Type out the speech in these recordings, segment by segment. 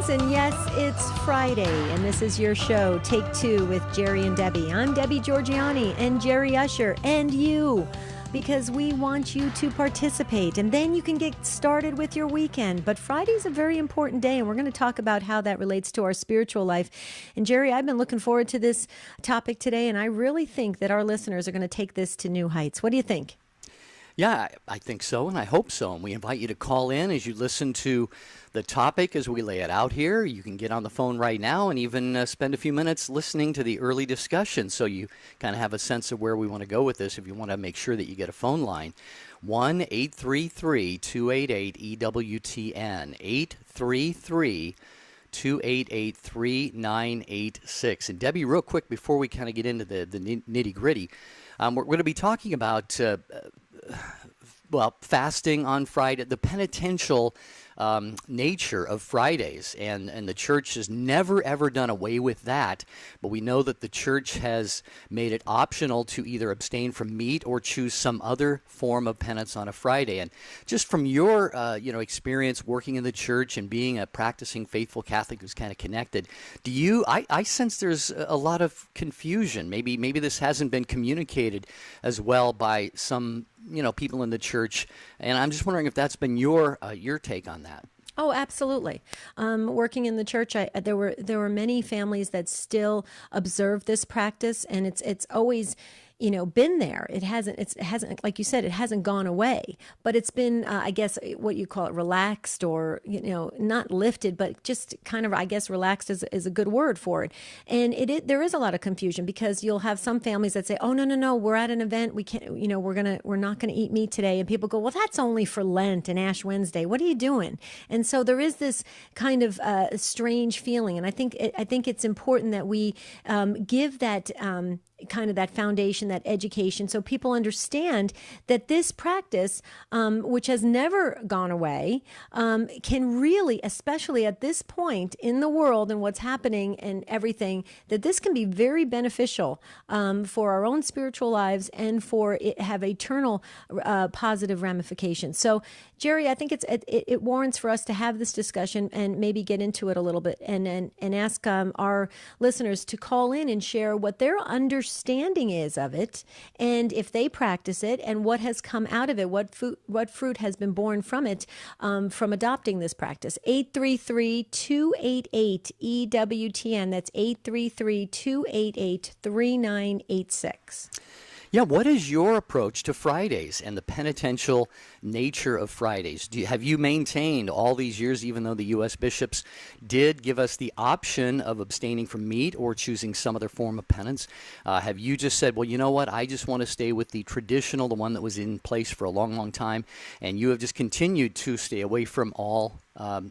friends, and yes, it's Friday, and this is your show, Take Two with Jerry and Debbie. I'm Debbie Georgiani and Jerry Usher, and you, because we want you to participate, and then you can get started with your weekend. But Friday's a very important day, and we're going to talk about how that relates to our spiritual life. And Jerry, I've been looking forward to this topic today, and I really think that our listeners are going to take this to new heights. What do you think? Yeah, I think so, and I hope so. And we invite you to call in as you listen to the topic as we lay it out here. You can get on the phone right now and even spend a few minutes listening to the early discussion so you kind of have a sense of where we want to go with this if you want to make sure that you get a phone line. 1-833-288-EWTN, 833-288-3986. And Debbie, real quick, before we kind of get into the nitty-gritty, we're going to be talking about fasting on Friday, the penitential nature of Fridays, and the church has never, ever done away with that, but we know that the church has made it optional to either abstain from meat or choose some other form of penance on a Friday. And just from your experience working in the church and being a practicing faithful Catholic who's kind of connected, I sense there's a lot of confusion. Maybe this hasn't been communicated as well by some people in the church, and I'm just wondering if that's been your take on that. Oh, absolutely. Working in the church, there were many families that still observe this practice, and it's always been there. It hasn't, like you said, it hasn't gone away, but it's been, I guess, what you call it, relaxed, or, not lifted, but just kind of, I guess, relaxed is a good word for it. And there is a lot of confusion, because you'll have some families that say, oh, no, we're at an event. We can't, we're not going to eat meat today. And people go, well, that's only for Lent and Ash Wednesday. What are you doing? And so there is this kind of strange feeling. And I think it's important that we give that, kind of that foundation, that education, so people understand that this practice, which has never gone away, can really, especially at this point in the world and what's happening and everything, that this can be very beneficial for our own spiritual lives and for it have eternal positive ramifications. So, Jerry, I think it warrants for us to have this discussion and maybe get into it a little bit, and ask our listeners to call in and share what their understanding is of it, and if they practice it, and what has come out of it, what fruit has been born from it, from adopting this practice. 833-288-EWTN. That's 833-288-3986. Yeah, what is your approach to Fridays and the penitential nature of Fridays? Have you maintained all these years, even though the U.S. bishops did give us the option of abstaining from meat or choosing some other form of penance? Have you just said, well, you know what, I just want to stay with the traditional, the one that was in place for a long, long time, and you have just continued to stay away from all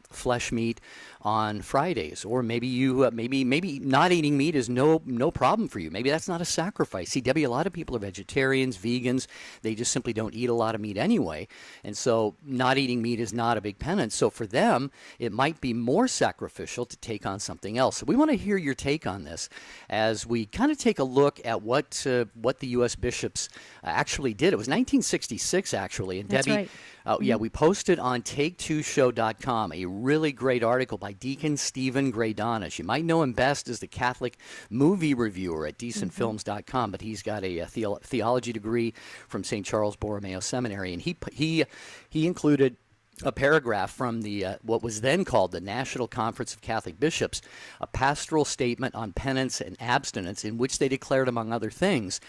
flesh meat on Fridays? Or maybe you maybe not eating meat is no problem for you. Maybe that's not a sacrifice. See, Debbie, a lot of people are vegetarians, vegans. They just simply don't eat a lot of meat anyway, and so not eating meat is not a big penance. So for them, it might be more sacrificial to take on something else. So we want to hear your take on this as we kind of take a look at what the U.S. bishops actually did. It was 1966, actually, and That's Debbie. Right. Yeah, we posted on take2show.com a really great article by Deacon Stephen Gray-Donish. You might know him best as the Catholic movie reviewer at decentfilms.com, but he's got a theology degree from St. Charles Borromeo Seminary, and he included a paragraph from the what was then called the National Conference of Catholic Bishops, a pastoral statement on penance and abstinence, in which they declared, among other things,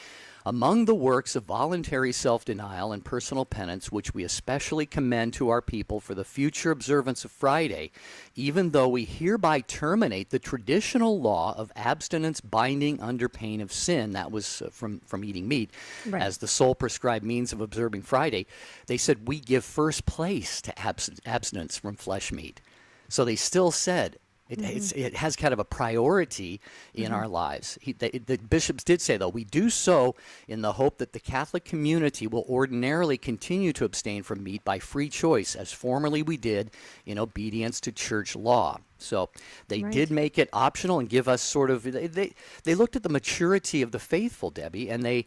among the works of voluntary self-denial and personal penance, which we especially commend to our people for the future observance of Friday, even though we hereby terminate the traditional law of abstinence binding under pain of sin, that was from eating meat, Right. as the sole prescribed means of observing Friday, they said we give first place to abstinence from flesh meat. So they still said, it has kind of a priority in our lives. The bishops did say, though, we do so in the hope that the Catholic community will ordinarily continue to abstain from meat by free choice, as formerly we did in obedience to church law. So they Right. did make it optional and give us sort of they looked at the maturity of the faithful, Debbie, and they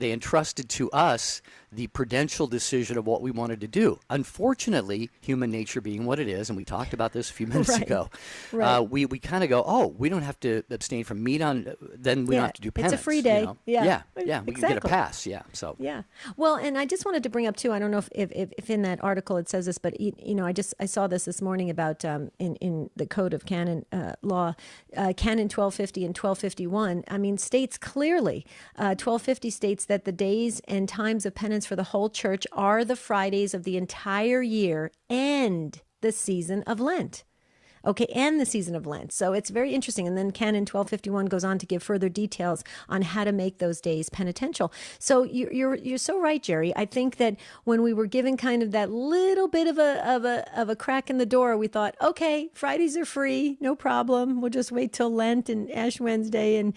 entrusted to us the prudential decision of what we wanted to do. Unfortunately, human nature being what it is, and we talked about this a few minutes Right. ago, Right. we kind of go, oh, we don't have to abstain from meat on, then we don't Yeah. have to do It's a penance. free day. Yeah. Yeah, we can get a Exactly. pass. Yeah, so Yeah. Well, and I just wanted to bring up too. I don't know if in that article it says this, but I saw this morning about in the Code of Canon Law, Canon 1250 and 1251. I mean, states clearly, 1250 states that the days and times of penance for the whole church are the Fridays of the entire year and the season of Lent. Okay, and the season of Lent. So it's very interesting. And then Canon 1251 goes on to give further details on how to make those days penitential. So you're so right, Jerry. I think that when we were given kind of that little bit of a crack in the door, we thought, okay, Fridays are free, no problem. We'll just wait till Lent and Ash Wednesday, and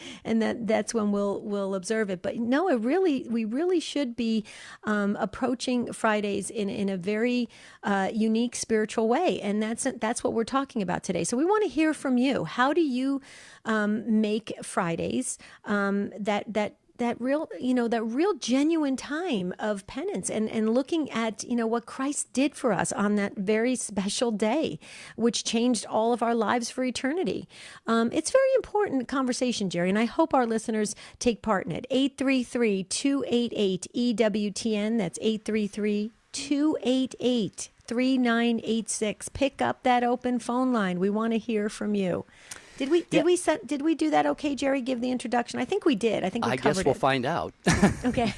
that's when we'll observe it. But no, we really should be approaching Fridays in a very unique spiritual way, and that's what we're talking about today. So we want to hear from you. How do you make Fridays that real genuine time of penance and looking at what Christ did for us on that very special day, which changed all of our lives for eternity? It's very important conversation, Jerry, and I hope our listeners take part in it. 833-288-EWTN. That's 833-288-3986. Pick up that open phone line. We want to hear from you. Did we do that okay, Jerry? Give the introduction. I think we did. I think we I covered guess we'll it. find out. Okay.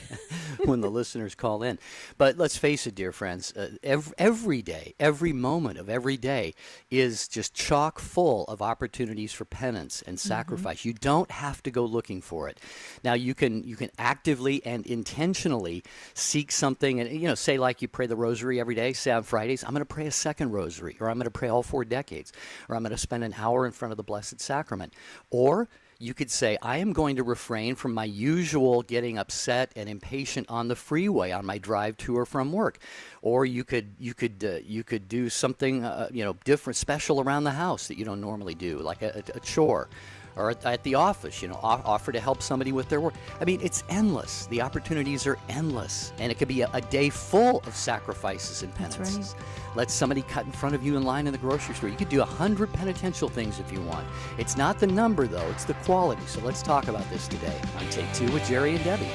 When the listeners call in. But let's face it, dear friends, every day, every moment of every day is just chock full of opportunities for penance and sacrifice. You don't have to go looking for it. Now, you can actively and intentionally seek something, and say like you pray the rosary every day. Say on Fridays, I'm going to pray a second rosary, or I'm going to pray all 4 decades, or I'm going to spend an hour in front of the Blessed Sacrament. Or you could say, I am going to refrain from my usual getting upset and impatient on the freeway on my drive to or from work. Or you could do something different, special around the house that you don't normally do, like a chore. Or at the office, offer to help somebody with their work. I mean, it's endless. The opportunities are endless. And it could be a day full of sacrifices and penances. That's right. Let somebody cut in front of you in line in the grocery store. You could do 100 penitential things if you want. It's not the number, though. It's the quality. So let's talk about this today on Take Two with Jerry and Debbie.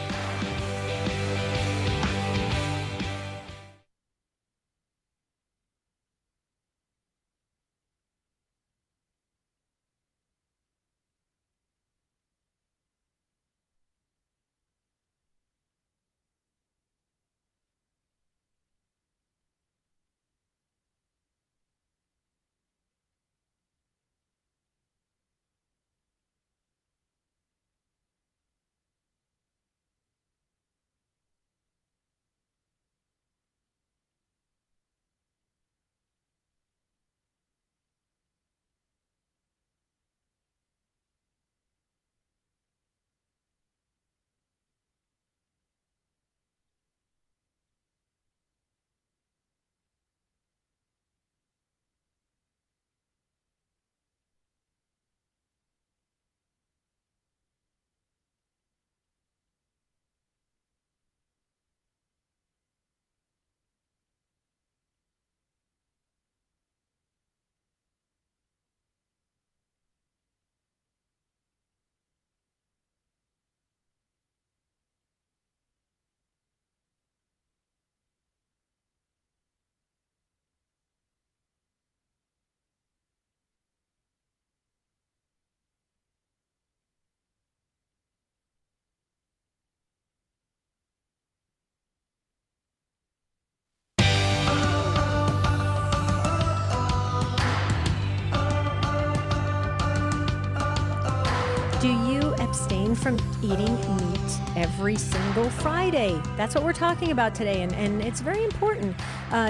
Do you abstain from eating meat every single Friday. That's what we're talking about today, and it's very important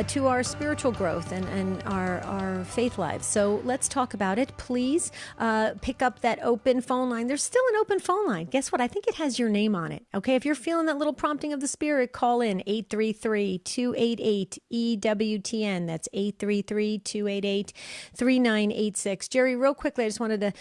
to our spiritual growth and our faith lives. So let's talk about it. Please pick up that open phone line. There's still an open phone line. Guess what? I think it has your name on it. Okay, if you're feeling that little prompting of the Spirit, call in 833-288-EWTN. That's 833-288-3986. Jerry, real quickly, I just wanted to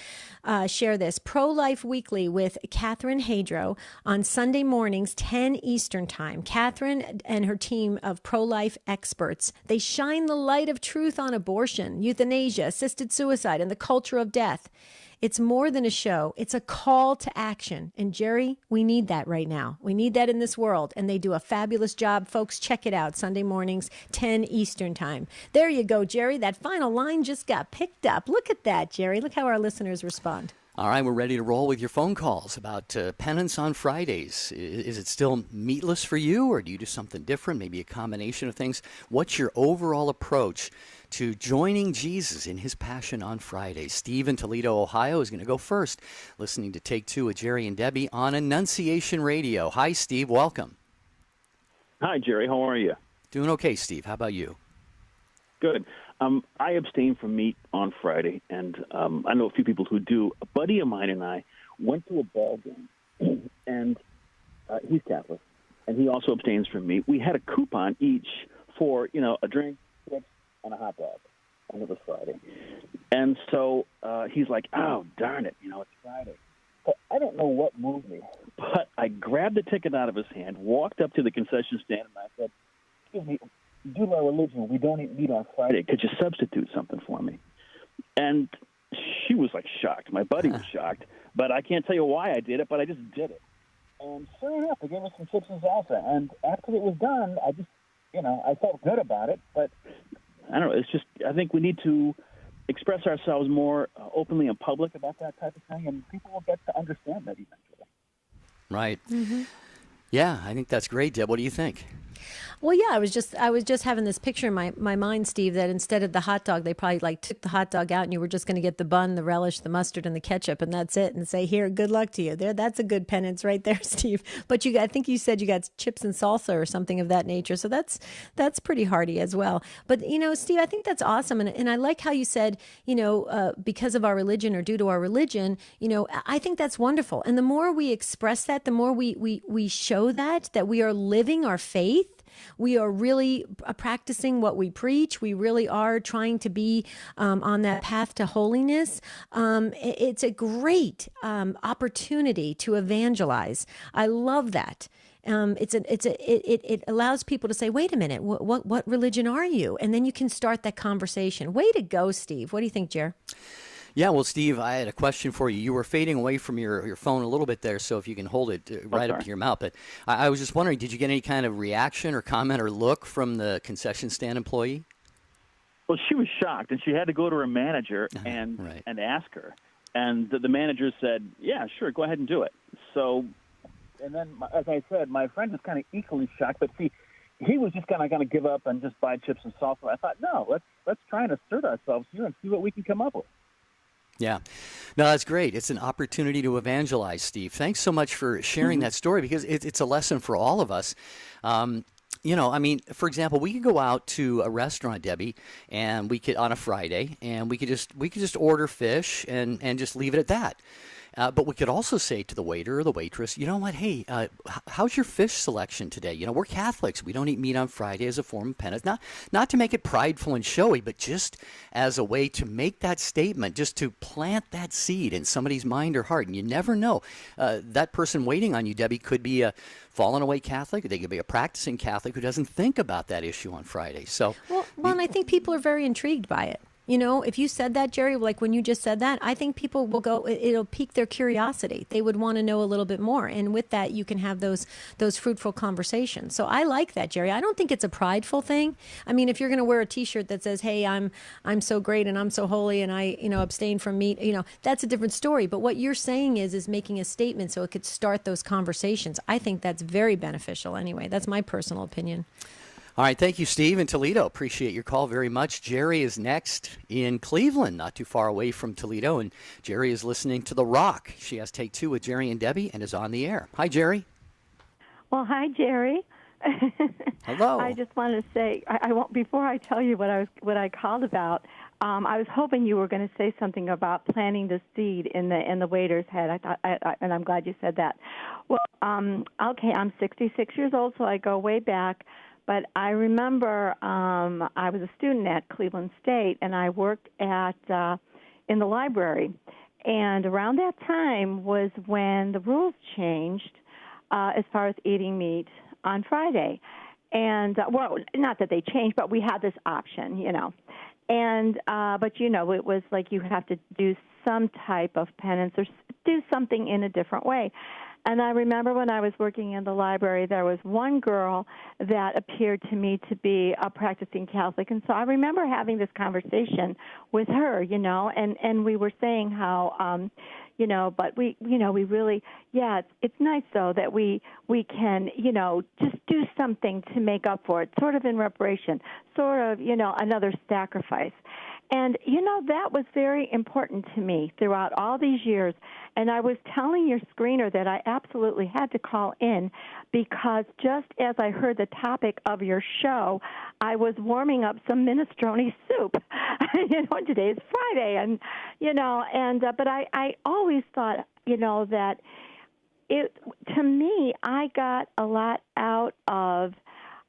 share this. Pro-Life Weekly with Catherine Hadro on Sunday mornings, 10 Eastern Time. Catherine and her team of pro-life experts, they shine the light of truth on abortion, euthanasia, assisted suicide, and the culture of death. It's more than a show. It's a call to action. And Jerry, we need that right now. We need that in this world. And they do a fabulous job. Folks, check it out. Sunday mornings, 10 Eastern Time. There you go, Jerry. That final line just got picked up. Look at that, Jerry. Look how our listeners respond. All right, we're ready to roll with your phone calls about penance on Fridays. Is it still meatless for you, or do you do something different, maybe a combination of things? What's your overall approach to joining Jesus in his passion on Fridays? Steve in Toledo, Ohio is going to go first, listening to Take Two with Jerry and Debbie on Annunciation Radio. Hi, Steve. Welcome. Hi, Jerry. How are you? Doing okay, Steve. How about you? Good. I abstain from meat on Friday, and I know a few people who do. A buddy of mine and I went to a ball game, and he's Catholic, and he also abstains from meat. We had a coupon each for, a drink, chips, and a hot dog, and it was Friday. And so he's like, oh, darn it, it's Friday. But I don't know what moved me, but I grabbed the ticket out of his hand, walked up to the concession stand, and I said, excuse me, due to our religion, we don't eat meat on Friday. Could you substitute something for me? And she was shocked. My buddy was shocked, but I can't tell you why I did it, but I just did it. And sure enough, they gave us some chips and salsa. And after it was done, I just, I felt good about it. But I don't know. It's just, I think we need to express ourselves more openly in public about that type of thing, and people will get to understand that eventually. Right. Mm-hmm. Yeah, I think that's great, Deb. What do you think? Well, yeah, I was just having this picture in my mind, Steve, that instead of the hot dog, they probably took the hot dog out and you were just going to get the bun, the relish, the mustard, and the ketchup, and that's it, and say, here, good luck to you. That's a good penance right there, Steve. But I think you said you got chips and salsa or something of that nature, so that's pretty hearty as well. But, Steve, I think that's awesome, and I like how you said, because of our religion or due to our religion, I think that's wonderful. And the more we express that, the more we show that we are living our faith. We are really practicing what we preach. We really are trying to be on that path to holiness. It's a great opportunity to evangelize. I love that. It allows people to say, wait a minute, what religion are you? And then you can start that conversation. Way to go, Steve. What do you think, Jer? Yeah, well, Steve, I had a question for you. You were fading away from your phone a little bit there, so if you can hold it right up to your mouth. But I was just wondering, did you get any kind of reaction or comment or look from the concession stand employee? Well, she was shocked, and she had to go to her manager and ask her. And the manager said, yeah, sure, go ahead and do it. So, and then, as I said, my friend was kind of equally shocked. But see, he was just kind of going to give up and just buy chips and salsa. I thought, no, let's try and assert ourselves here and see what we can come up with. Yeah. No, that's great. It's an opportunity to evangelize, Steve. Thanks so much for sharing that story, because it's a lesson for all of us. For example, we could go out to a restaurant, Debbie, and we could, on a Friday, and we could just order fish and just leave it at that. But we could also say to the waiter or the waitress, you know what, hey, how's your fish selection today? We're Catholics. We don't eat meat on Friday as a form of penance. Not to make it prideful and showy, but just as a way to make that statement, just to plant that seed in somebody's mind or heart. And you never know. That person waiting on you, Debbie, could be a fallen away Catholic. They could be a practicing Catholic who doesn't think about that issue on Friday. So, and I think people are very intrigued by it. If you said that, Jerry, like when you just said that, I think people will go, it'll pique their curiosity. They would want to know a little bit more. And with that, you can have those fruitful conversations. So I like that, Jerry. I don't think it's a prideful thing. I mean, if you're going to wear a T-shirt that says, hey, I'm so great and I'm so holy and I, abstain from meat, that's a different story. But what you're saying is making a statement so it could start those conversations. I think that's very beneficial anyway. That's my personal opinion. All right. Thank you, Steve in Toledo. Appreciate your call very much. Jerry is next in Cleveland, not too far away from Toledo. And Jerry is listening to The Rock. She has Take Two with Jerry and Debbie and is on the air. Hi, Jerry. Well, hi, Jerry. Hello. I just wanted to say, I won't. Before I tell you what I called about, I was hoping you were going to say something about planting the seed in the waiter's head. I thought, and I'm glad you said that. Well, okay, I'm 66 years old, so I go way back. But I remember I was a student at Cleveland State, and I worked at in the library. And around that time was when the rules changed as far as eating meat on Friday. And, well, not that they changed, but we had this option, you know. And, but, you know, it was like you have to do some type of penance or do something in a different way. And I remember when I was working in the library, there was one girl that appeared to me to be a practicing Catholic. And so I remember having this conversation with her, you know, and we were saying how, you know, but we really, yeah, it's nice, though, that we can, you know, just do something to make up for it, sort of in reparation, sort of, you know, another sacrifice. And, you know, that was very important to me throughout all these years. And I was telling your screener that I absolutely had to call in because just as I heard the topic of your show, I was warming up some minestrone soup. You know, today is Friday. And, you know, and but I always thought, you know, that to me, I got a lot out of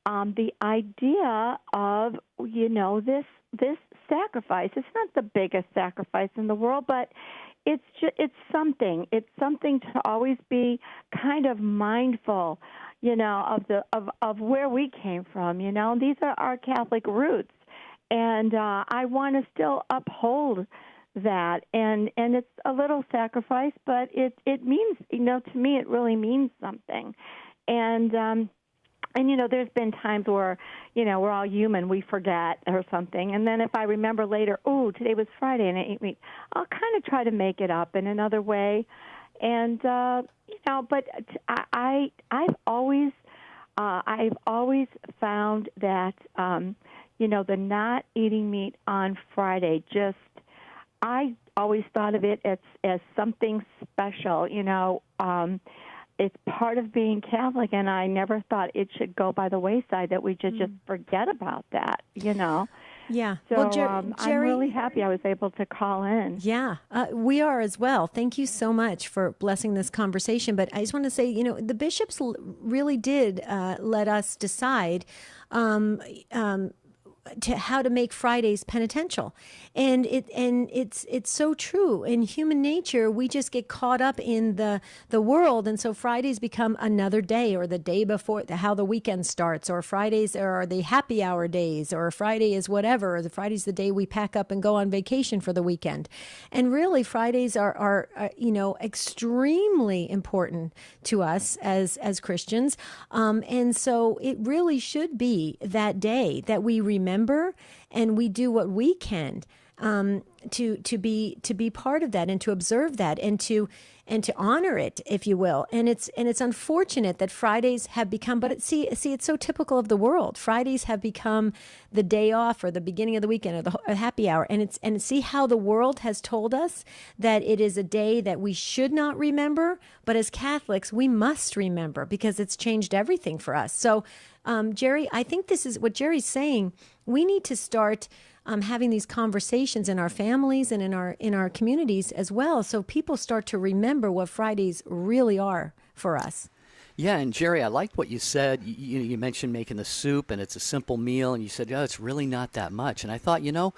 the idea of, you know, this sacrifice. It's not the biggest sacrifice in the world, but it's something. It's something to always be kind of mindful, you know, of where we came from. You know, these are our Catholic roots, and I want to still uphold that. And it's a little sacrifice, but it means, you know, to me, it really means something. And, you know, there's been times where, you know, we're all human, we forget or something. And then if I remember later, oh, today was Friday and I ate meat, I'll kind of try to make it up in another way. And, you know, but I've always found that, you know, the not eating meat on Friday I always thought of it as something special, you know. It's part of being Catholic, and I never thought it should go by the wayside, that we should just forget about that, you know. Yeah. So well, I'm really happy I was able to call in. Yeah, we are as well. Thank you so much for blessing this conversation. But I just want to say, you know, the bishops really did let us decide to how to make Fridays penitential. And it's so true. In human nature, we just get caught up in the world. And so Fridays become another day, or the day before how the weekend starts, or Fridays are the happy hour days, or Friday is whatever, or Friday's the day we pack up and go on vacation for the weekend. And really Fridays are you know, extremely important to us as Christians. And so it really should be that day that we remember and we do what we can to be part of that and to observe that and to honor it, if you will. And it's unfortunate that Fridays have become, but it's so typical of the world. Fridays have become the day off or the beginning of the weekend or the happy hour. And see how the world has told us that it is a day that we should not remember, but as Catholics, we must remember because it's changed everything for us. So, Jerry, I think this is what Jerry's saying. We need to start having these conversations in our families and in our communities as well, so people start to remember what Fridays really are for us. Yeah, and Jerry, I liked what you said. You mentioned making the soup, and it's a simple meal, and you said, oh, it's really not that much. And I thought, you know,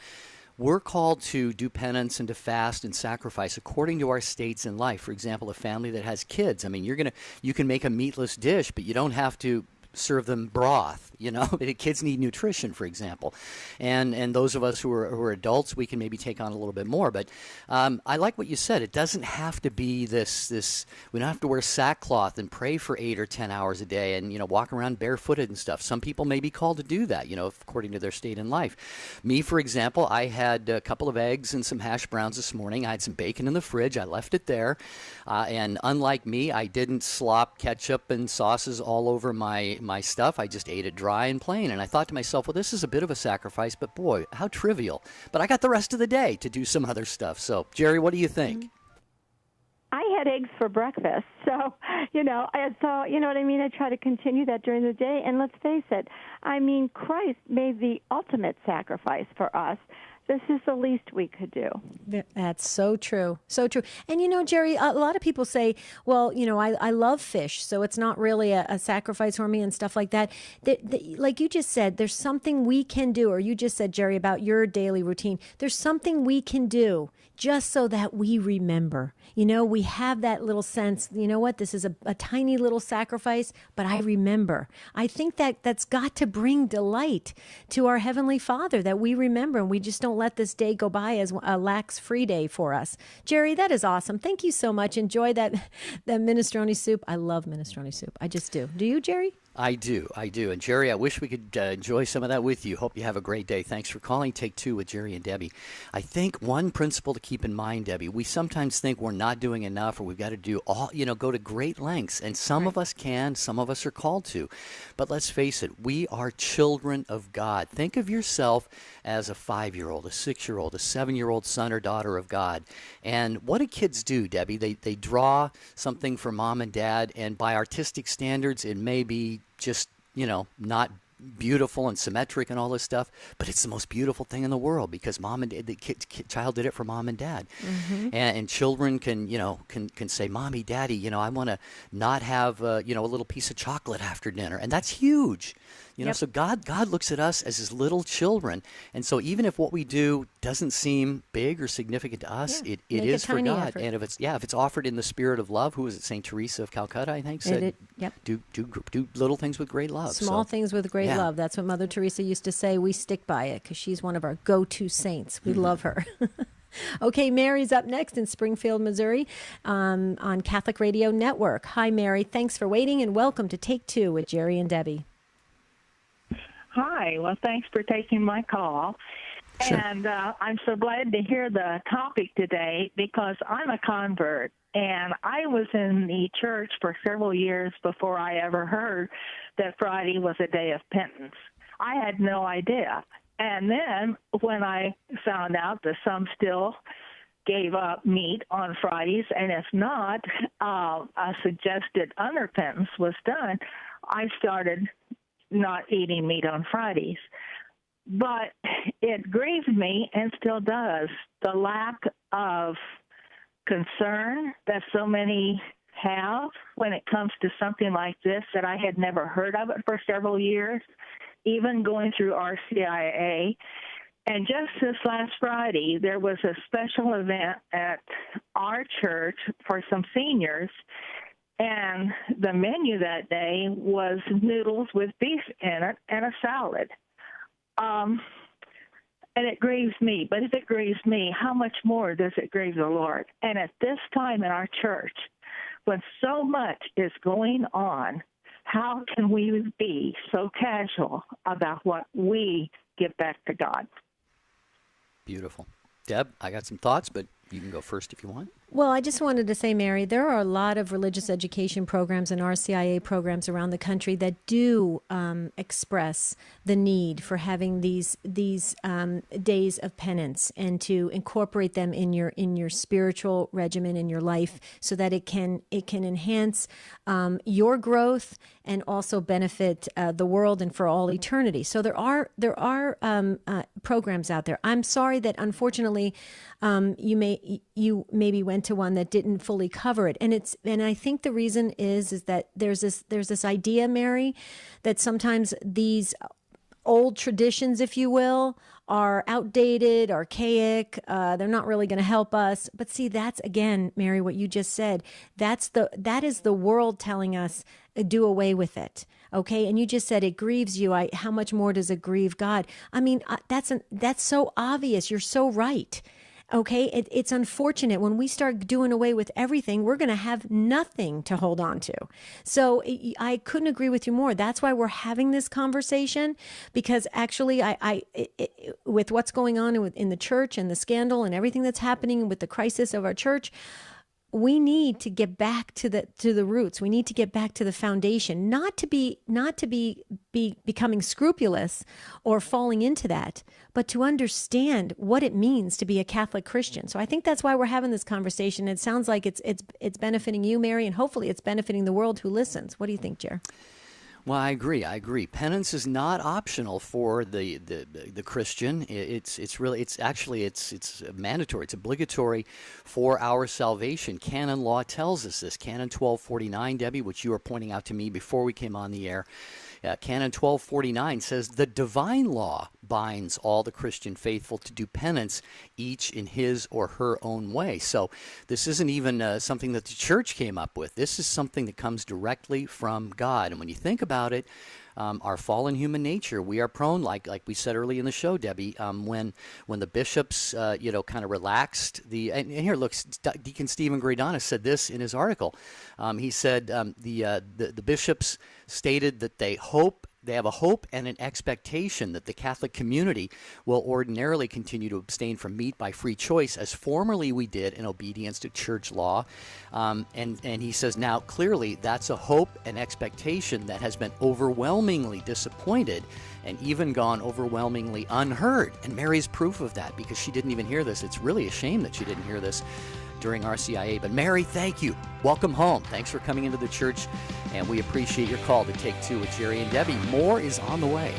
we're called to do penance and to fast and sacrifice according to our states in life. For example, a family that has kids. I mean, you can make a meatless dish, but you don't have to serve them broth. You know, kids need nutrition, for example, and those of us who are adults, we can maybe take on a little bit more. But I like what you said. It doesn't have to be this. We don't have to wear sackcloth and pray for 8 or 10 hours a day, and walk around barefooted and stuff. Some people may be called to do that, according to their state in life. Me, for example, I had a couple of eggs and some hash browns this morning. I had some bacon in the fridge. I left it there, and unlike me, I didn't slop ketchup and sauces all over my stuff. I just ate it dry and plain, and I thought to myself, well, this is a bit of a sacrifice, but boy, how trivial. But I got the rest of the day to do some other stuff. So, Jerry, what do you think? I had eggs for breakfast, so you know what I mean. I try to continue that during the day, and let's face it, I mean, Christ made the ultimate sacrifice for us. This is the least we could do. That's so true. So true. And you know, Jerry, a lot of people say, well, you know, I love fish, so it's not really a sacrifice for me and stuff like that. Like you just said, there's something we can do, or you just said, Jerry, about your daily routine. There's something we can do just so that we remember. You know, we have that little sense, you know what, this is a tiny little sacrifice, but I remember. I think that's got to bring delight to our Heavenly Father, that we remember, and we just don't let this day go by as a lax free day for us. Jerry, that is awesome. Thank you so much. Enjoy that minestrone soup. I love minestrone soup. I just do. Do you, Jerry? I do. And Jerry, I wish we could enjoy some of that with you. Hope you have a great day. Thanks for calling. Take two with Jerry and Debbie. I think one principle to keep in mind, Debbie, we sometimes think we're not doing enough, or we've got to do go to great lengths. And some of us can, some of us are called to. But let's face it, we are children of God. Think of yourself as a 5-year-old, a 6-year-old, a 7-year-old son or daughter of God. And what do kids do, Debbie? They draw something for mom and dad, and by artistic standards, it may be just, not beautiful and symmetric and all this stuff, but it's the most beautiful thing in the world, because mom and dad, the child did it for mom and dad. Mm-hmm. And children can say, Mommy, Daddy, I want to not have a little piece of chocolate after dinner, and that's huge. So God looks at us as his little children. And so even if what we do doesn't seem big or significant to us, it is for God. Effort. And if it's offered in the spirit of love, who is it, St. Teresa of Calcutta, I think, said, do little things with great love. Small things with great love. That's what Mother Teresa used to say. We stick by it because she's one of our go-to saints. We love her. Okay, Mary's up next in Springfield, Missouri, on Catholic Radio Network. Hi, Mary. Thanks for waiting, and welcome to Take Two with Jerry and Debbie. Hi. Well, thanks for taking my call. Sure. And I'm so glad to hear the topic today, because I'm a convert, and I was in the church for several years before I ever heard that Friday was a day of penance. I had no idea. And then when I found out that some still gave up meat on Fridays, and if not, a suggested unrepentance was done, I started not eating meat on Fridays. But it grieves me, and still does, the lack of concern that so many have when it comes to something like this, that I had never heard of it for several years, even going through RCIA. And just this last Friday, there was a special event at our church for some seniors, and the menu that day was noodles with beef in it and a salad. And it grieves me. But if it grieves me, how much more does it grieve the Lord? And at this time in our church, when so much is going on, how can we be so casual about what we give back to God? Beautiful. Deb, I got some thoughts, but you can go first if you want. Well, I just wanted to say, Mary, there are a lot of religious education programs and RCIA programs around the country that do express the need for having these days of penance, and to incorporate them in your spiritual regimen in your life, so that it can enhance your growth and also benefit the world and for all eternity. So there are programs out there. I'm sorry that unfortunately you maybe went to one that didn't fully cover it, and I think the reason is that there's this idea, Mary, that sometimes these old traditions, if you will, are outdated, archaic. They're not really going to help us. But see, that's again, Mary, what you just said. That is the world telling us do away with it. Okay, and you just said it grieves you. How much more does it grieve God? I mean, that's so obvious. You're so right. Okay, it's unfortunate when we start doing away with everything, we're going to have nothing to hold on to. So I couldn't agree with you more. That's why we're having this conversation, because actually with what's going on in the church and the scandal and everything that's happening with the crisis of our church, we need to get back to the roots. We need to get back to the foundation, not to be becoming scrupulous or falling into that, but to understand what it means to be a Catholic Christian. So I think that's why we're having this conversation. It sounds like it's benefiting you, Mary, and hopefully it's benefiting the world who listens. What do you think, Jer? Well, I agree. Penance is not optional for the Christian. It's mandatory. It's obligatory for our salvation. Canon law tells us this. Canon 1249, Debbie, which you were pointing out to me before we came on the air. Canon 1249 says the divine law binds all the Christian faithful to do penance, each in his or her own way. So this isn't even something that the church came up with. This is something that comes directly from God. And when you think about it, our fallen human nature, we are prone, like we said early in the show, Debbie, when the bishops, kind of relaxed and here, look, Deacon Stephen Gradana said this in his article. He said the bishops stated that they have a hope and an expectation that the Catholic community will ordinarily continue to abstain from meat by free choice, as formerly we did in obedience to church law. And he says now clearly that's a hope and expectation that has been overwhelmingly disappointed and even gone overwhelmingly unheard. And Mary's proof of that, because she didn't even hear this. It's really a shame that she didn't hear this during RCIA. But Mary, thank you. Welcome home. Thanks for coming into the church, and we appreciate your call to Take Two with Jerry and Debbie. More is on the way.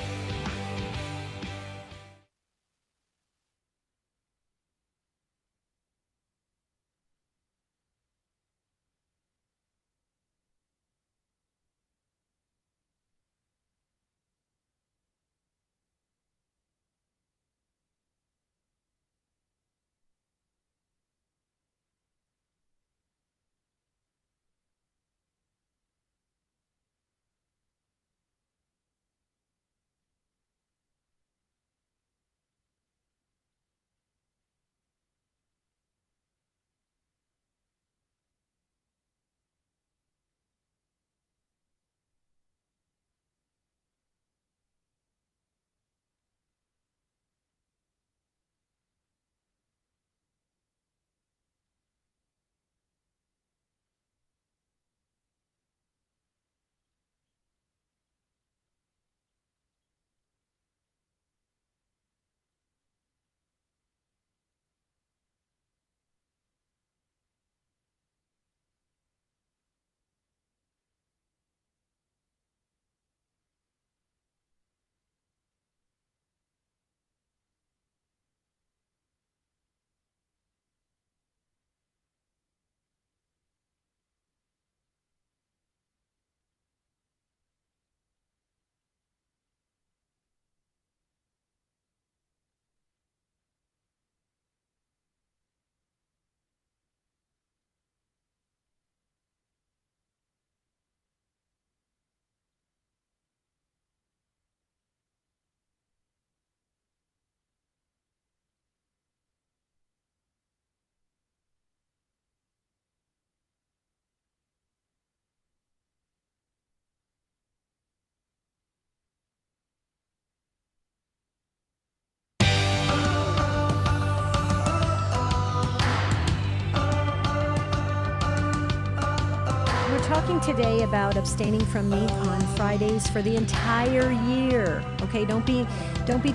Talking today about abstaining from meat on Fridays for the entire year. Okay, don't be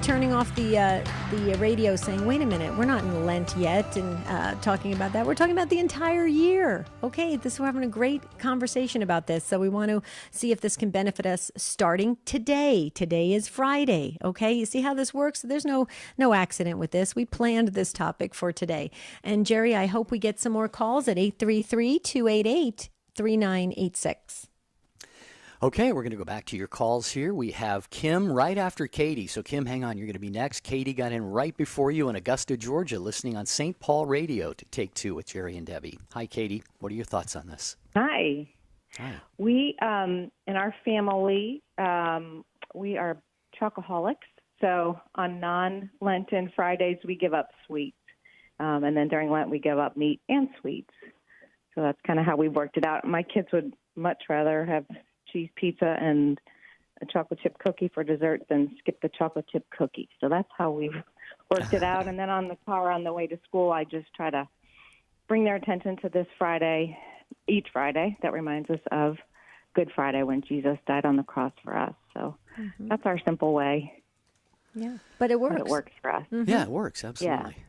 turning off the radio saying, "Wait a minute, we're not in Lent yet," and talking about that. We're talking about the entire year. Okay, we're having a great conversation about this, so we want to see if this can benefit us starting today. Today is Friday. Okay, you see how this works? There's no accident with this. We planned this topic for today. And Jerry, I hope we get some more calls at 833-288-3986. Okay, we're going to go back to your calls here. We have Kim right after Katie. So, Kim, hang on. You're going to be next. Katie got in right before you in Augusta, Georgia, listening on St. Paul Radio to Take Two with Jerry and Debbie. Hi, Katie. What are your thoughts on this? Hi. Hi. We, in our family, we are chocoholics. So on non-Lenten Fridays, we give up sweets. And then during Lent, we give up meat and sweets. So that's kind of how we've worked it out. My kids would much rather have cheese pizza and a chocolate chip cookie for dessert than skip the chocolate chip cookie. So that's how we've worked it out. And then on the car on the way to school, I just try to bring their attention to this Friday, each Friday, that reminds us of Good Friday when Jesus died on the cross for us. So that's our simple way. Yeah, but it works. But it works for us. Yeah, it works, absolutely. Yeah.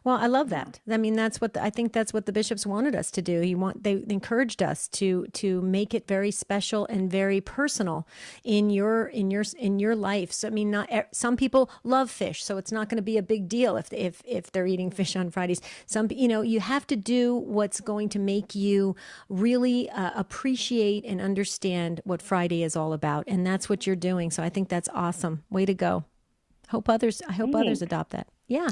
Well, I love that. I mean, I think that's what the bishops wanted us to do. They encouraged us to make it very special and very personal in your life. So I mean, some people love fish, so it's not going to be a big deal if they're eating fish on Fridays. You have to do what's going to make you really appreciate and understand what Friday is all about, and that's what you're doing. So I think that's awesome. Way to go. I hope others adopt that. Yeah.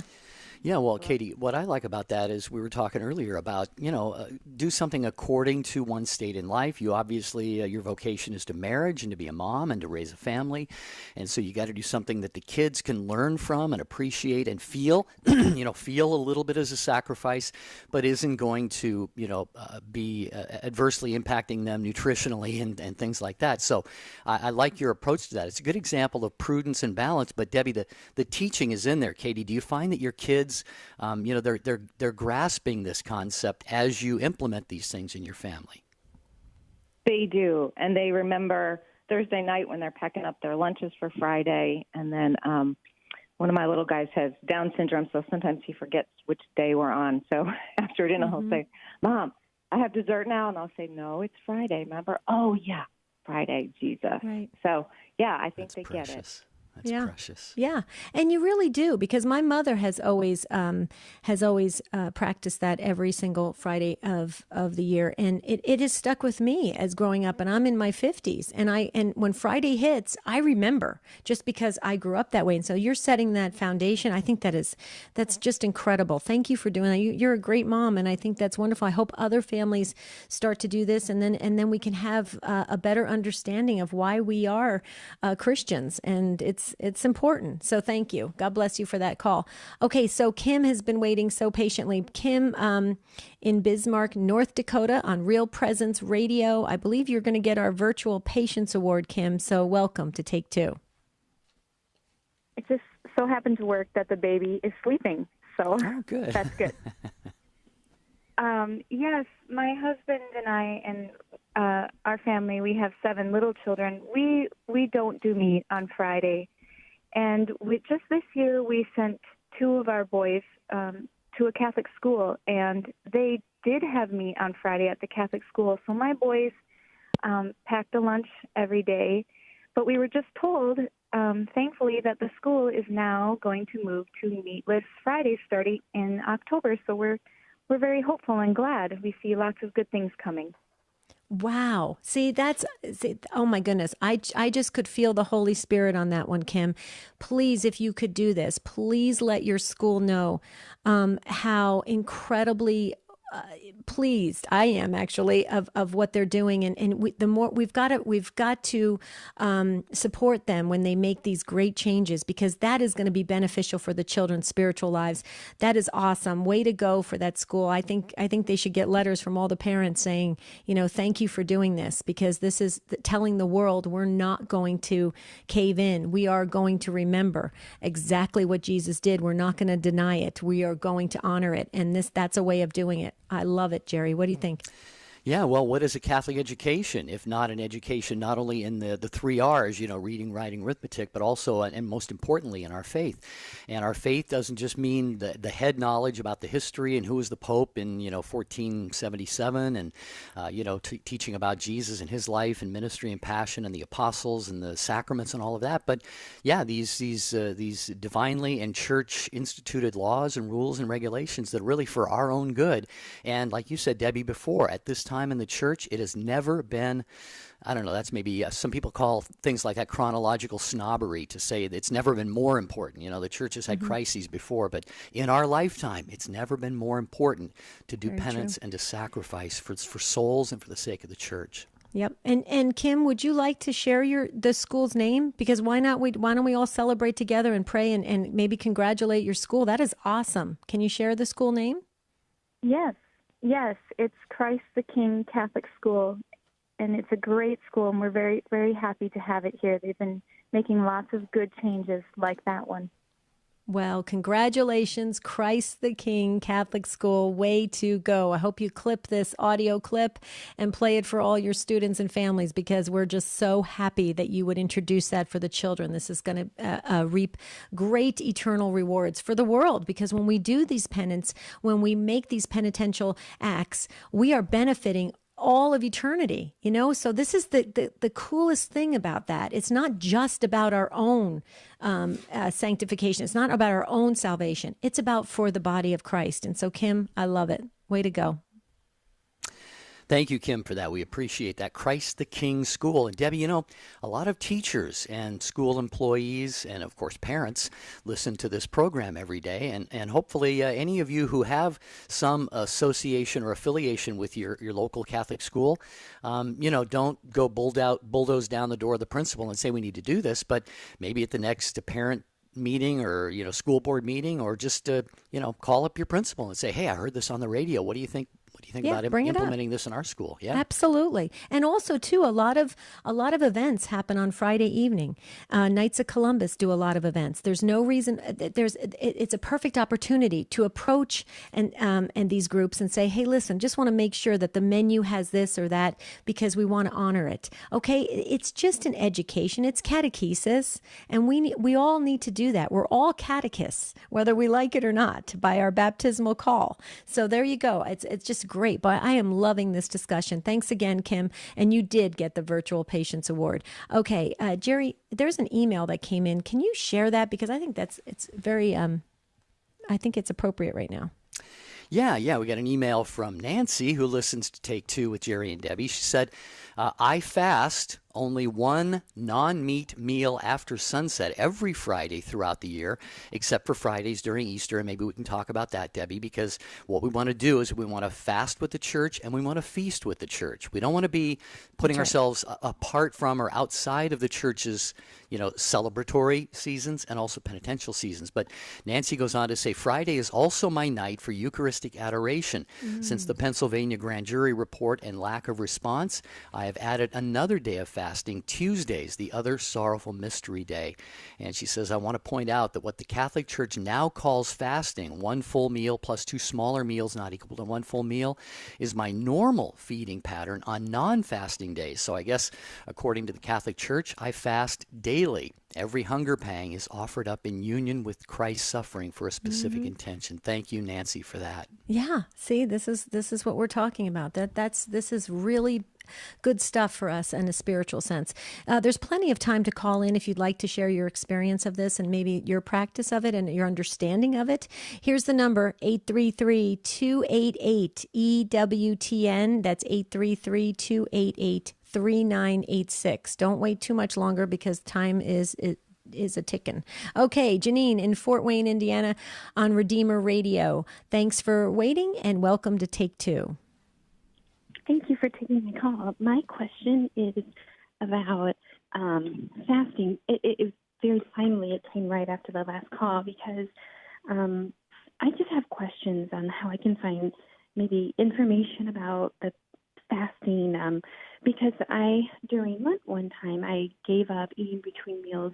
Yeah, well, Katie, what I like about that is we were talking earlier about, do something according to one's state in life. You obviously, your vocation is to marriage and to be a mom and to raise a family. And so you got to do something that the kids can learn from and appreciate and feel, feel a little bit as a sacrifice, but isn't going to, be adversely impacting them nutritionally and things like that. So I like your approach to that. It's a good example of prudence and balance. But Debbie, the teaching is in there. Katie, do you find that your kids, they're grasping this concept as you implement these things in your family? They do, and they remember Thursday night when they're packing up their lunches for Friday, and then one of my little guys has Down syndrome, so sometimes he forgets which day we're on. So after dinner, he'll say, "Mom, I have dessert now," and I'll say, "No, it's Friday. Remember?" "Oh yeah, Friday, Jesus." Right. So yeah, I think That's they precious. get it. That's precious. Yeah, and you really do, because my mother has always practiced that every single Friday of the year, and it has stuck with me as growing up. And I'm in my 50s, and when Friday hits, I remember, just because I grew up that way. And so you're setting that foundation. I think that's just incredible. Thank you for doing that. You're a great mom, and I think that's wonderful. I hope other families start to do this, and then we can have a better understanding of why we are Christians, and it's important. So thank you. God bless you for that call. Okay, so Kim has been waiting so patiently. Kim in Bismarck, North Dakota on Real Presence Radio. I believe you're going to get our virtual patience award, Kim. So welcome to Take Two. It just so happened to work that the baby is sleeping. So good. That's good. Yes, my husband and I and our family, we have 7 little children. We don't do meat on Friday. And just this year, we sent 2 of our boys to a Catholic school, and they did have meat on Friday at the Catholic school. So my boys packed a lunch every day, but we were just told, thankfully, that the school is now going to move to meatless Fridays starting in October. So we're very hopeful and glad. We see lots of good things coming. Wow. Oh my goodness. I just could feel the Holy Spirit on that one, Kim. Please, if you could do this, please let your school know how incredibly pleased I am actually of what they're doing, and the more we've got to support them when they make these great changes, because that is going to be beneficial for the children's spiritual lives. That is awesome. Way to go for that school. I think they should get letters from all the parents saying, thank you for doing this, because this is telling the world we're not going to cave in. We are going to remember exactly what Jesus did. We're not going to deny it. We are going to honor it, and that's a way of doing it. I love it, Jerry. What do you think? Yeah, well, what is a Catholic education if not an education not only in the 3 R's, reading, writing, arithmetic, but also, and most importantly, in our faith. And our faith doesn't just mean the head knowledge about the history and who was the Pope in, 1477 and, teaching about Jesus and his life and ministry and passion and the apostles and the sacraments and all of that. But, yeah, these divinely and church-instituted laws and rules and regulations that are really for our own good. And like you said, Debbie, before, at this time in the church, it has never been, I don't know, that's maybe some people call things like that chronological snobbery, to say it's never been more important. The church has had crises before, but in our lifetime, it's never been more important to do penance and to sacrifice for souls and for the sake of the church. Yep. And Kim, would you like to share the school's name? Because why don't we all celebrate together and pray and maybe congratulate your school? That is awesome. Can you share the school name? Yes, it's Christ the King Catholic School, and it's a great school, and we're very, very happy to have it here. They've been making lots of good changes like that one. Well, congratulations, Christ the King Catholic School. Way to go. I hope you clip this audio clip and play it for all your students and families, because we're just so happy that you would introduce that for the children. This is going to reap great eternal rewards for the world, because when we do these penance, when we make these penitential acts, we are benefiting all of eternity, so this is the coolest thing about that. It's not just about our own sanctification. It's not about our own salvation. It's about for the body of Christ. And so, Kim, I love it. Way to go. Thank you, Kim, for that. We appreciate that. Christ the King School. And Debbie, a lot of teachers and school employees and, of course, parents listen to this program every day. And hopefully any of you who have some association or affiliation with your local Catholic school, don't go bulldoze down the door of the principal and say we need to do this, but maybe at the next parent meeting or, school board meeting, or just, call up your principal and say, hey, I heard this on the radio. What do you think? What do you think about implementing this in our school? Yeah, absolutely. And also, too, a lot of events happen on Friday evening. Knights of Columbus do a lot of events. There's no reason. It's a perfect opportunity to approach and these groups and say, hey, listen, just want to make sure that the menu has this or that because we want to honor it. Okay, it's just an education. It's catechesis, and we all need to do that. We're all catechists, whether we like it or not, by our baptismal call. So there you go. It's just great, but I am loving this discussion. Thanks again, Kim. And you did get the Virtual Patience Award. Okay, Jerry, there's an email that came in. Can you share that? Because I think it's very, I think it's appropriate right now. Yeah. We got an email from Nancy, who listens to Take Two with Jerry and Debbie. She said, I fast only one non-meat meal after sunset every Friday throughout the year, except for Fridays during Easter. And maybe we can talk about that, Debbie, because what we want to do is we want to fast with the church and we want to feast with the church. We don't want to be putting ourselves apart from or outside of the church's, celebratory seasons and also penitential seasons. But Nancy goes on to say, Friday is also my night for Eucharistic adoration. Since the Pennsylvania grand jury report and lack of response, I have added another day of fasting, Tuesdays, the other sorrowful mystery day. And she says, I want to point out that what the Catholic Church now calls fasting, one full meal plus two smaller meals not equal to one full meal, is my normal feeding pattern on non-fasting days. So I guess, according to the Catholic Church, I fast daily. Every hunger pang is offered up in union with Christ's suffering for a specific intention. Thank you, Nancy, for that. Yeah. See, this is what we're talking about. This is really good stuff for us in a spiritual sense. There's plenty of time to call in if you'd like to share your experience of this and maybe your practice of it and your understanding of it. Here's the number, 833-288-EWTN. That's 833-288-3986. Don't wait too much longer because time is a ticking. Okay, Janine in Fort Wayne, Indiana on Redeemer Radio. Thanks for waiting and welcome to Take Two. Thank you for taking my call. My question is about fasting. It was very timely. It came right after the last call because I just have questions on how I can find maybe information about the fasting because during Lent one time, I gave up eating between meals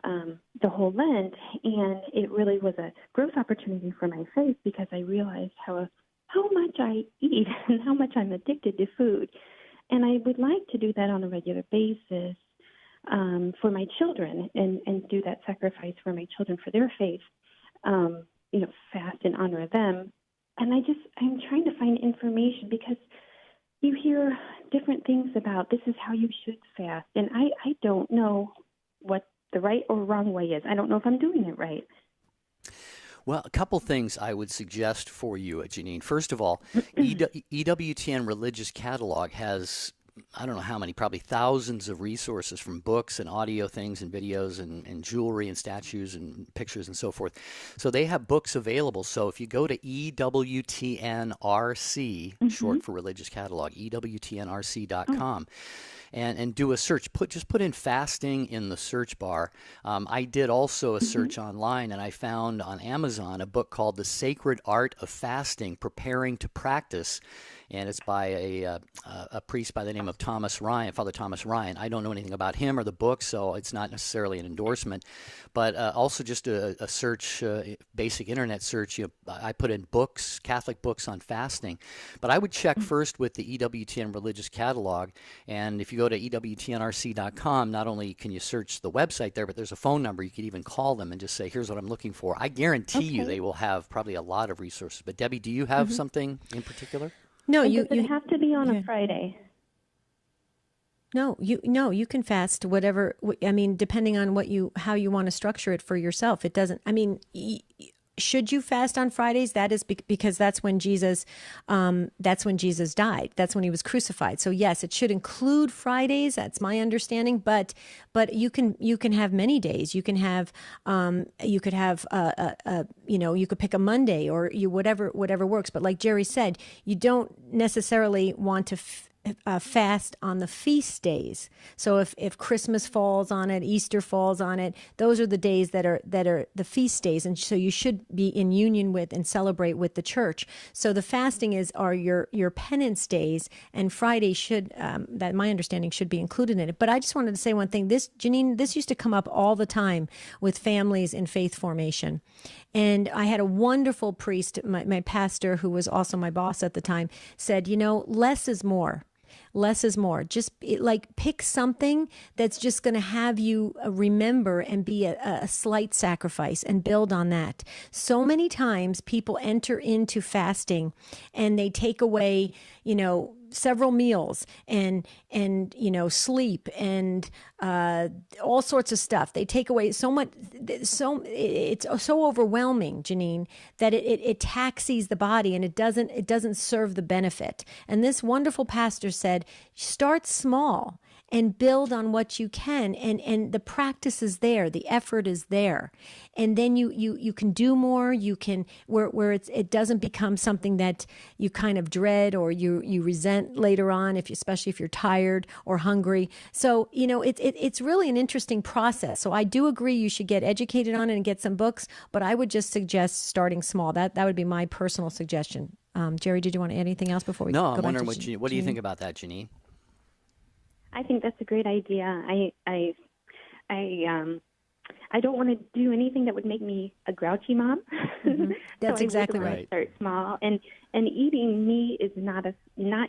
the whole Lent, and it really was a growth opportunity for my faith because I realized how much I eat and how much I'm addicted to food. And I would like to do that on a regular basis for my children and do that sacrifice for my children for their faith, fast in honor of them. And I'm trying to find information because you hear different things about this is how you should fast. And I don't know what the right or wrong way is. I don't know if I'm doing it right. Well, a couple things I would suggest for you, Janine. First of all, EWTN Religious Catalog has, I don't know how many, probably thousands of resources from books and audio things and videos and jewelry and statues and pictures and so forth. So they have books available. So if you go to EWTNRC, short for Religious Catalog, EWTNRC.com, and do a search. Just put in fasting in the search bar. I did also a search online, and I found on Amazon a book called The Sacred Art of Fasting, Preparing to Practice. And it's by a priest by the name of Thomas Ryan, Father Thomas Ryan. I don't know anything about him or the book, so it's not necessarily an endorsement. But also just a search, basic internet search. I put in books, Catholic books on fasting. But I would check first with the EWTN Religious Catalog. And if you go to EWTNRC.com, not only can you search the website there, but there's a phone number. You could even call them and just say, here's what I'm looking for. I guarantee you they will have probably a lot of resources. But Debbie, do you have something in particular? No, does it have to be on a Friday? No, you can fast whatever. I mean, depending on how you want to structure it for yourself. It doesn't. I mean, should you fast on Fridays? That is because that's when Jesus died. That's when he was crucified. So yes, it should include Fridays. That's my understanding. But you can have many days. You can have you could have you could pick a Monday or whatever works. But like Jerry said, you don't necessarily want to fast on the feast days. So if Christmas falls on it, Easter falls on it, those are the days that are the feast days, and so you should be in union with and celebrate with the church. So the fasting are your penance days, and Friday should that my understanding should be included in it. But I just wanted to say one thing. Janine, this used to come up all the time with families in faith formation. And I had a wonderful priest, my pastor, who was also my boss at the time, said, less is more. Less is more. Just pick something that's just going to have you remember and be a slight sacrifice and build on that. So many times people enter into fasting and they take away, several meals and sleep and all sorts of stuff. They take away so much. It's so overwhelming, Janine, that it taxes the body and it doesn't serve the benefit. And this wonderful pastor said, start small and build on what you can, and the practice is there, the effort is there, and then you can do more. You can where it doesn't become something that you kind of dread or you resent later on, especially if you're tired or hungry. So it's really an interesting process. So I do agree you should get educated on it and get some books, but I would just suggest starting small. That would be my personal suggestion. Jerry, did you want to add anything else before we go back to I'm wondering what do you think about that, Janine? I think that's a great idea. I don't want to do anything that would make me a grouchy mom. Mm-hmm. That's so exactly I would right. Start small, and eating meat is not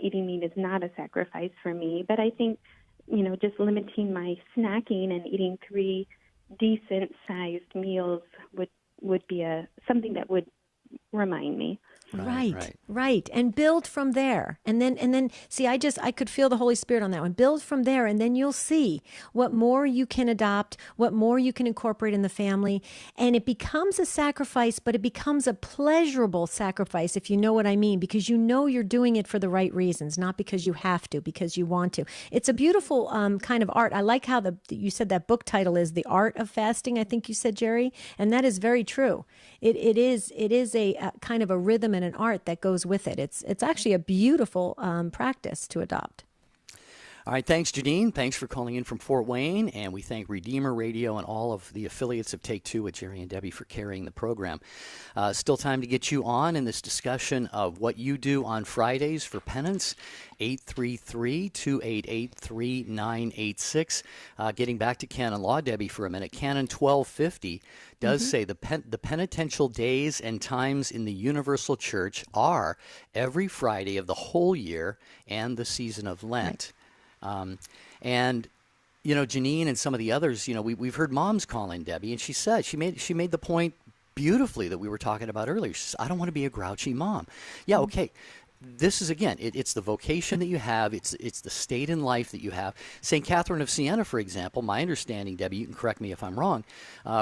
eating meat is not a sacrifice for me. But I think just limiting my snacking and eating 3 decent sized meals would be something that would remind me. Right. And build from there. And then see, I could feel the Holy Spirit on that one. Build from there, and then you'll see what more you can adopt, what more you can incorporate in the family. And it becomes a sacrifice, but it becomes a pleasurable sacrifice, if you know what I mean, because you're doing it for the right reasons, not because you have to, because you want to. It's a beautiful kind of art. I like how you said that book title is The Art of Fasting, I think you said, Jerry. And that is very true. It is a kind of a rhythm and an art that goes with it. It's actually a beautiful practice to adopt. All right, thanks, Janine. Thanks for calling in from Fort Wayne, and we thank Redeemer Radio and all of the affiliates of Take Two with Jerry and Debbie for carrying the program. Still time to get you on in this discussion of what you do on Fridays for penance. 833-288-3986. Getting back to canon law, Debbie, for a minute. Canon 1250 does say the penitential days and times in the Universal Church are every Friday of the whole year and the season of Lent. Right. And Janine and some of the others, we've heard moms call in, Debbie, and she said she made the point beautifully that we were talking about earlier. She says, I don't want to be a grouchy mom. Yeah, okay. This is, again, it's the vocation that you have. It's the state in life that you have. St. Catherine of Siena, for example, my understanding, Debbie, you can correct me if I'm wrong,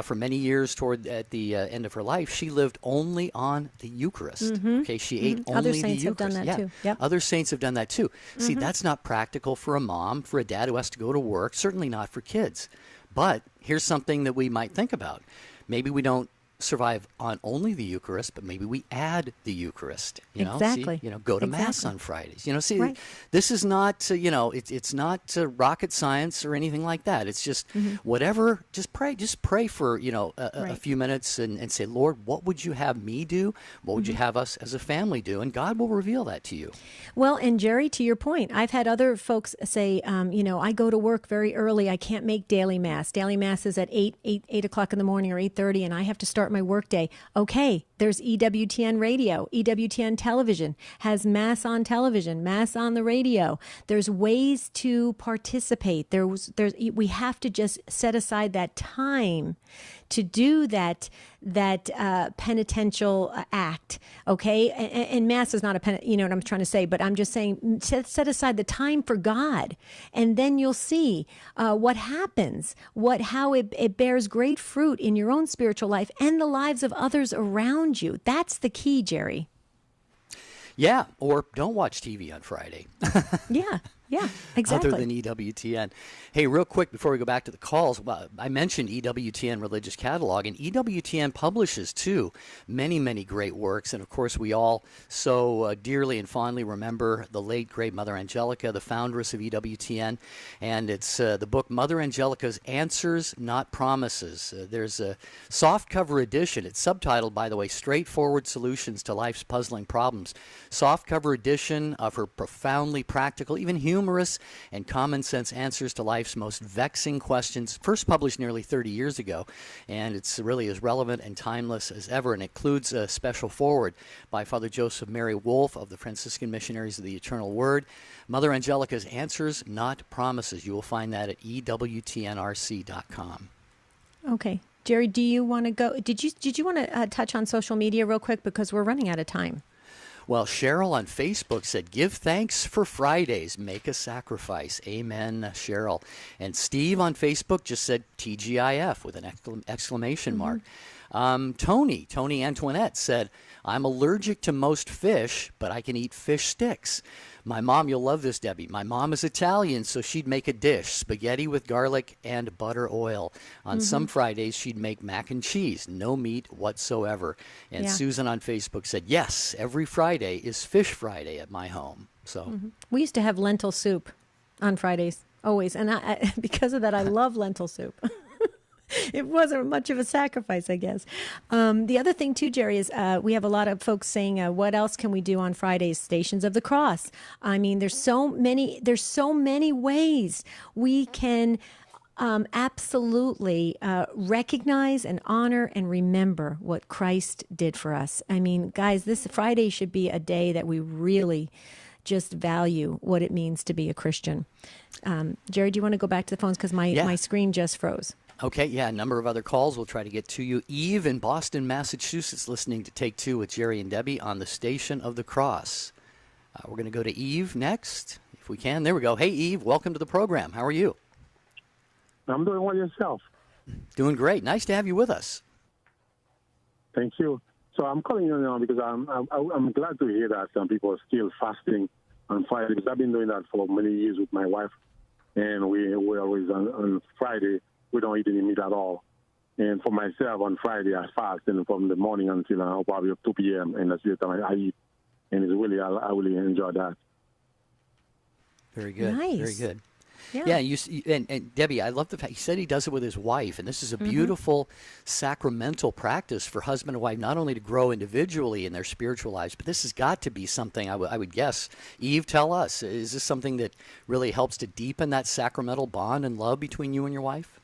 for many years at the end of her life, she lived only on the Eucharist. Mm-hmm. Okay, she ate only the Eucharist. Other saints have done that too. Yep. Other saints have done that too. See, that's not practical for a mom, for a dad who has to go to work, certainly not for kids. But here's something that we might think about. Maybe we don't survive on only the Eucharist, but maybe we add the Eucharist. Exactly. See, go to Mass Exactly. on Fridays. See, Right. this is not, it's not rocket science or anything like that. It's just whatever. Just pray. Just pray for a Right. few minutes and say, Lord, what would you have me do? What would you have us as a family do? And God will reveal that to you. Well, and Jerry, to your point, I've had other folks say, I go to work very early. I can't make daily Mass. Daily Mass is at 8 o'clock in the morning or 8:30, and I have to start my workday. Okay, there's EWTN radio. EWTN television has Mass on television, Mass on the radio. There's ways to participate. We have to just set aside that time to do that penitential act, okay? And Mass is not you know what I'm trying to say, but I'm just saying set aside the time for God, and then you'll see what happens, how it bears great fruit in your own spiritual life and the lives of others around you. That's the key, Jerry. Yeah, or don't watch TV on Friday. Yeah, exactly. Other than EWTN. Hey, real quick before we go back to the calls, I mentioned EWTN Religious Catalog, and EWTN publishes, too, many, many great works. And, of course, we all so dearly and fondly remember the late, great Mother Angelica, the foundress of EWTN. And it's the book Mother Angelica's Answers, Not Promises. There's a softcover edition. It's subtitled, by the way, Straightforward Solutions to Life's Puzzling Problems. Softcover edition of her profoundly practical, even humorous and common sense answers to life's most vexing questions, first published nearly 30 years ago, and it's really as relevant and timeless as ever, and includes a special foreword by Father Joseph Mary Wolfe of the Franciscan Missionaries of the Eternal Word. Mother Angelica's Answers, Not Promises. You will find that at EWTNRC.com. Okay. Jerry, do you want to go? Did you want to touch on social media real quick, because we're running out of time? Well, Cheryl on Facebook said, give thanks for Fridays, make a sacrifice. Amen, Cheryl. And Steve on Facebook just said TGIF with an exclamation mark. Tony Antoinette said, I'm allergic to most fish, but I can eat fish sticks. My mom, you'll love this, Debbie. My mom is Italian, so she'd make a dish, spaghetti with garlic and butter oil. On some Fridays, she'd make mac and cheese, no meat whatsoever. And Susan on Facebook said, yes, every Friday is Fish Friday at my home. So We used to have lentil soup on Fridays, always. And I because of that, I love lentil soup. It wasn't much of a sacrifice, I guess. The other thing, too, Jerry, is we have a lot of folks saying, what else can we do on Fridays? Stations of the Cross. I mean, there's so many ways we can absolutely recognize and honor and remember what Christ did for us. I mean, guys, this Friday should be a day that we really just value what it means to be a Christian. Jerry, do you want to go back to the phones? Because my screen just froze. Okay, a number of other calls we'll try to get to you. Eve in Boston, Massachusetts, listening to Take Two with Jerry and Debbie on the Station of the Cross. We're going to go to Eve next, if we can. There we go. Hey, Eve, welcome to the program. How are you? I'm doing well, yourself. Doing great. Nice to have you with us. Thank you. So I'm calling you now because I'm glad to hear that some people are still fasting on Friday, because I've been doing that for many years with my wife, and we always on Friday we don't eat any meat at all. And for myself, on Friday I fast, and from the morning until probably 2 p.m. and that's the time I eat, and it's really I really enjoy that. Very good. Nice. Very good. Yeah. And Debbie, I love the fact he said he does it with his wife, and this is a beautiful sacramental practice for husband and wife, not only to grow individually in their spiritual lives, but this has got to be something I would guess. Eve, tell us, is this something that really helps to deepen that sacramental bond and love between you and your wife?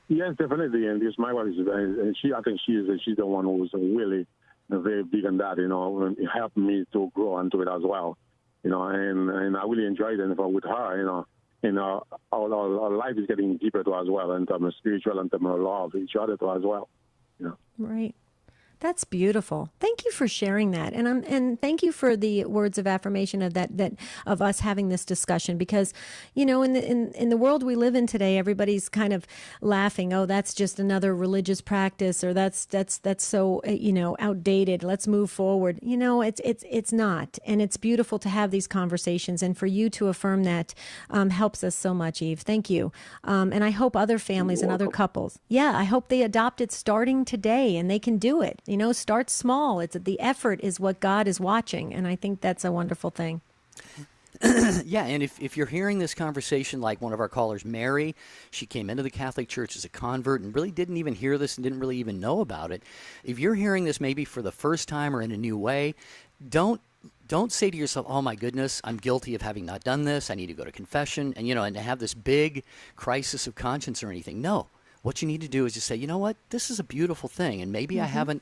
Yes, definitely. And this my wife is, and I think she's the one who's really very big on that. And it helped me to grow into it as well. And I really enjoyed it with her. And our life is getting deeper too as well, in terms of spiritual and in terms of love each other too as well. Right. That's beautiful. Thank you for sharing that, and thank you for the words of affirmation of that of us having this discussion, because in the world we live in today, everybody's kind of laughing. Oh, that's just another religious practice, or that's so outdated. Let's move forward. It's not, and it's beautiful to have these conversations, and for you to affirm that helps us so much, Eve. Thank you, and I hope other families and other couples. Yeah, I hope they adopt it starting today, and they can do it. Start small. The effort is what God is watching, and I think that's a wonderful thing. Yeah, and if you're hearing this conversation like one of our callers, Mary, she came into the Catholic Church as a convert and really didn't even hear this and didn't really even know about it. If you're hearing this maybe for the first time or in a new way, don't say to yourself, oh my goodness, I'm guilty of having not done this. I need to go to confession and to have this big crisis of conscience or anything. No. What you need to do is just say, you know what, this is a beautiful thing, and maybe I haven't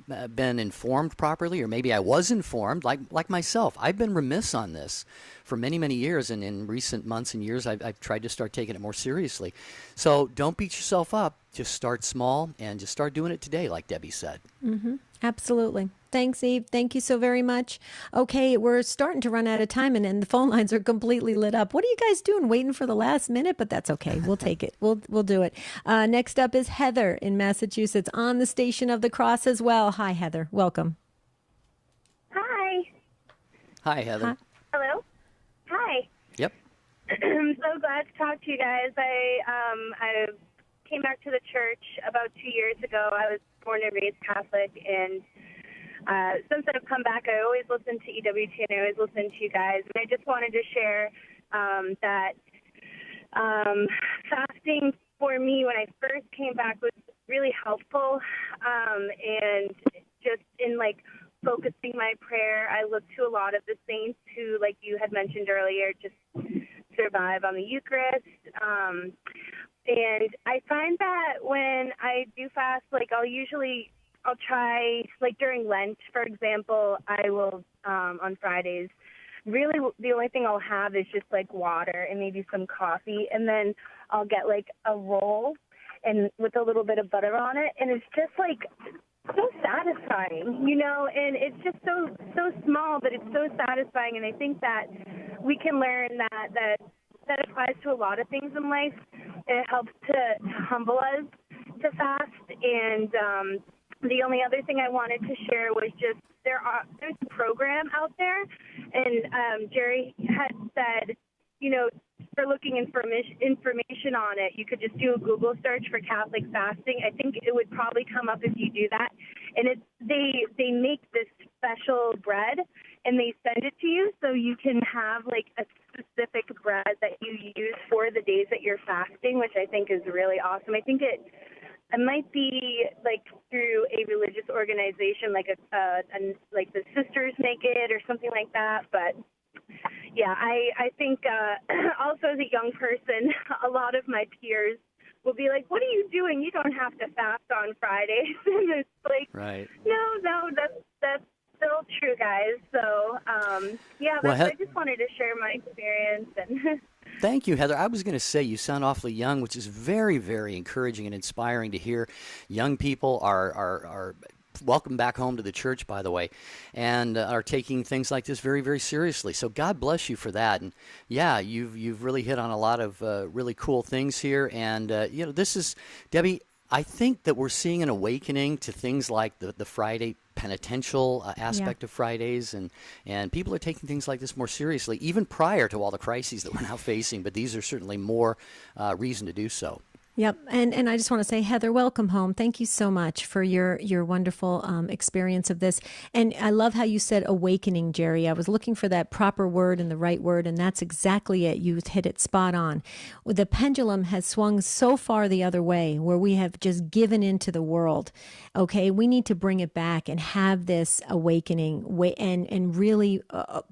been informed properly, or maybe I was informed, like myself. I've been remiss on this for many, many years, and in recent months and years, I've tried to start taking it more seriously. So don't beat yourself up. Just start small, and just start doing it today, like Debbie said. Mm-hmm. Absolutely. Thanks, Eve. Thank you so very much. Okay, we're starting to run out of time, and the phone lines are completely lit up. What are you guys doing? Waiting for the last minute? But that's okay. We'll take it. We'll do it. Next up is Heather in Massachusetts, on the Station of the Cross as well. Hi, Heather. Welcome. Hi. Hi, Heather. Hi. Hello. Hi. Yep. I'm so glad to talk to you guys. I came back to the church about 2 years ago. I was born and raised Catholic, and since I've come back, I always listen to EWTN. I always listen to you guys, and I just wanted to share that fasting for me when I first came back was really helpful, and just in focusing my prayer, I looked to a lot of the saints who, like you had mentioned earlier, just survive on the Eucharist. And I find that when I do fast, I'll try, during Lent, for example, I will, on Fridays, really the only thing I'll have is just, water and maybe some coffee, and then I'll get, a roll and with a little bit of butter on it, and it's just, so satisfying, and it's just so small, but it's so satisfying, and I think that we can learn that applies to a lot of things in life. It helps to humble us to fast, and the only other thing I wanted to share was just there's a program out there, and Jerry had said, for looking information on it, you could just do a Google search for Catholic fasting. I think it would probably come up if you do that. And they make this special bread, and they send it to you so you can have a specific bread that you use for the days that you're fasting, which I think is really awesome. I think it might be through a religious organization, like the sisters make it or something like that. But yeah, I think also as a young person, a lot of my peers will be like, "What are you doing? You don't have to fast on Fridays." And it's right. No, that's still true, guys. So I just wanted to share my experience and. Thank you, Heather. I was going to say you sound awfully young, which is very, very encouraging and inspiring to hear. Young people are welcome back home to the church, by the way, and are taking things like this very, very seriously. So God bless you for that. And yeah, you've really hit on a lot of really cool things here. And this is, Debbie, I think that we're seeing an awakening to things like the Friday penitential aspect of Fridays, and people are taking things like this more seriously, even prior to all the crises that we're now facing. But these are certainly more reason to do so. Yep. And I just want to say, Heather, welcome home. Thank you so much for your wonderful experience of this. And I love how you said awakening, Jerry. I was looking for that proper word and the right word, and that's exactly it. You hit it spot on. The pendulum has swung so far the other way, where we have just given into the world. Okay, we need to bring it back and have this awakening and really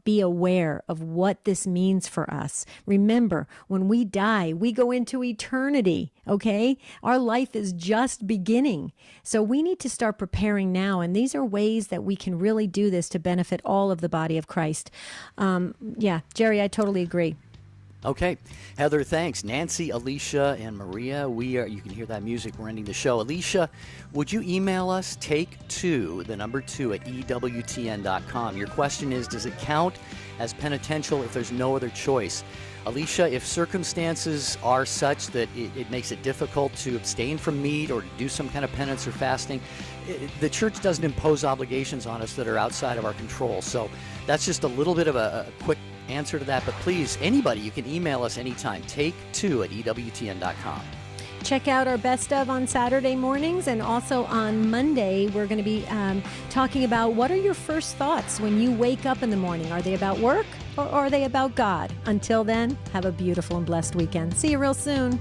be aware of what this means for us. Remember, when we die, we go into eternity. Okay, our life is just beginning. So we need to start preparing now. And these are ways that we can really do this to benefit all of the body of Christ. Jerry, I totally agree. Okay. Heather, thanks. Nancy, Alicia, and Maria, you can hear that music. We're ending the show. Alicia, would you email us, take2, the number 2, at EWTN.com. Your question is, does it count as penitential if there's no other choice? Alicia, if circumstances are such that it makes it difficult to abstain from meat or to do some kind of penance or fasting, the church doesn't impose obligations on us that are outside of our control. So that's just a little bit of a quick answer to that. But please, anybody, you can email us anytime. Take2 at EWTN.com. Check out our best of on Saturday mornings, and also on Monday we're going to be talking about what are your first thoughts when you wake up in the morning. Are they about work or are they about God? Until then, have a beautiful and blessed weekend. See you real soon.